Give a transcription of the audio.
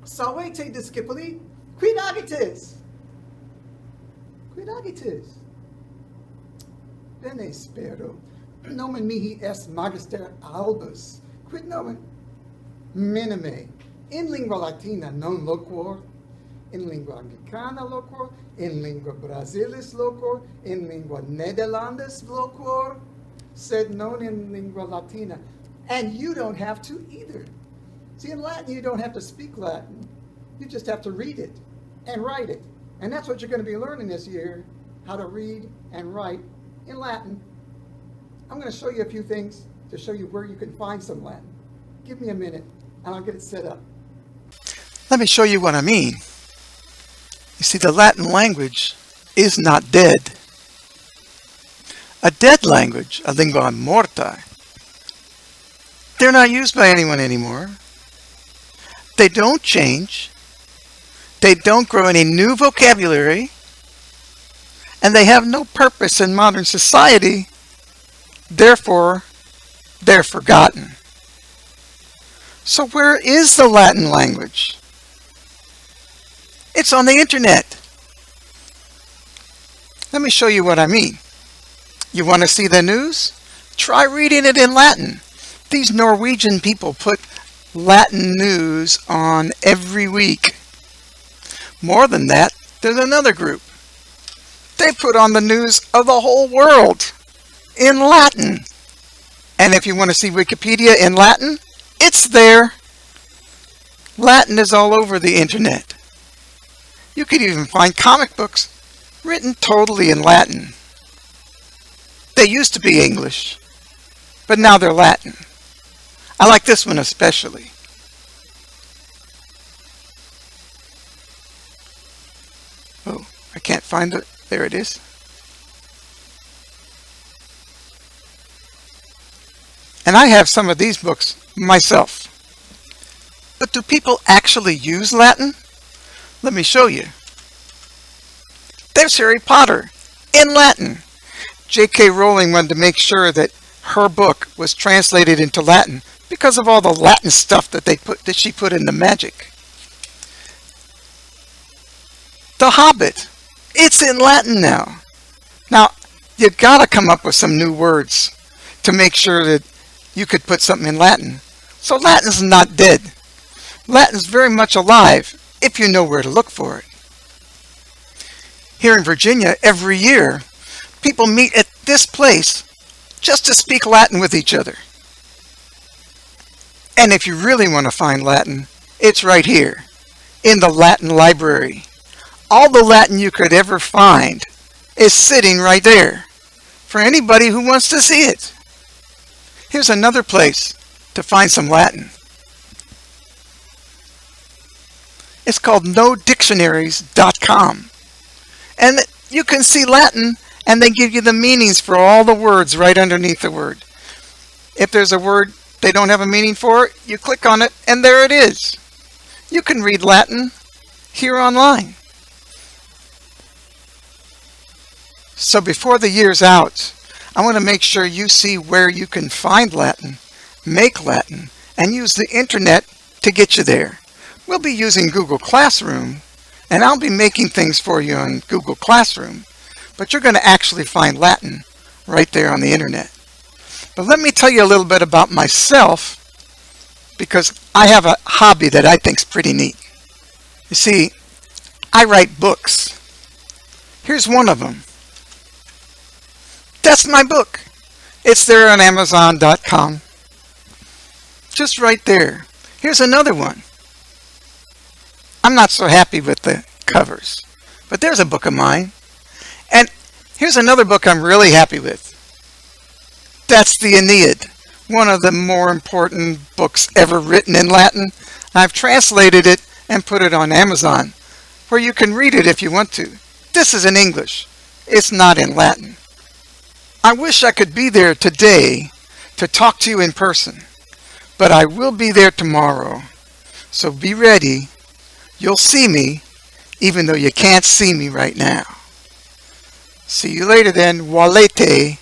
Salvete, Discipuli, quid agitis? Quid agitis? Bene spero. Nomen mihi est Magister Albus. Quid nomen? Minime. In lingua Latina non loquor, in lingua Anglicana loquor, in lingua Brasilis loquor, in lingua Nederlandis loquor, sed non in lingua Latina. And you don't have to either. See, in Latin, you don't have to speak Latin. You just have to read it and write it. And that's what you're going to be learning this year, how to read and write in Latin. I'm going to show you a few things to show you where you can find some Latin. Give me a minute, and I'll get it set up. Let me show you what I mean. You see, the Latin language is not dead. A dead language, a lingua morta, they're not used by anyone anymore. They don't change. They don't grow any new vocabulary. And they have no purpose in modern society. Therefore, they're forgotten. So where is the Latin language? It's on the internet. Let me show you what I mean. You want to see the news? Try reading it in Latin. These Norwegian people put Latin news on every week. More than that, there's another group. They put on the news of the whole world in Latin. And if you want to see Wikipedia in Latin, it's there. Latin is all over the internet. You could even find comic books written totally in Latin. They used to be English, but now they're Latin. I like this one especially. Oh, I can't find it. There it is. And I have some of these books myself. But do people actually use Latin? Let me show you. There's Harry Potter in Latin. J.K. Rowling wanted to make sure that her book was translated into Latin because of all the Latin stuff that she put into magic. The Hobbit, it's in Latin now. Now, you've got to come up with some new words to make sure that you could put something in Latin. So Latin's not dead. Latin's very much alive if you know where to look for it. Here in Virginia, every year, people meet at this place just to speak Latin with each other. And if you really want to find Latin, it's right here, in the Latin library. All the Latin you could ever find is sitting right there for anybody who wants to see it. Here's another place to find some Latin. It's called nodictionaries.com. And you can see Latin, and they give you the meanings for all the words right underneath the word. If there's a word they don't have a meaning for, you click on it, and there it is. You can read Latin here online. So before the year's out, I want to make sure you see where you can find Latin, make Latin, and use the internet to get you there. We'll be using Google Classroom, and I'll be making things for you on Google Classroom, but you're going to actually find Latin right there on the internet. But let me tell you a little bit about myself, because I have a hobby that I think is pretty neat. You see, I write books. Here's one of them. That's my book. It's there on Amazon.com. Just right there. Here's another one. I'm not so happy with the covers, but there's a book of mine. And here's another book I'm really happy with. That's the Aeneid, one of the more important books ever written in Latin. I've translated it and put it on Amazon, where you can read it if you want to. This is in English. It's not in Latin. I wish I could be there today to talk to you in person, but I will be there tomorrow. So be ready. You'll see me, even though you can't see me right now. See you later then. Walete.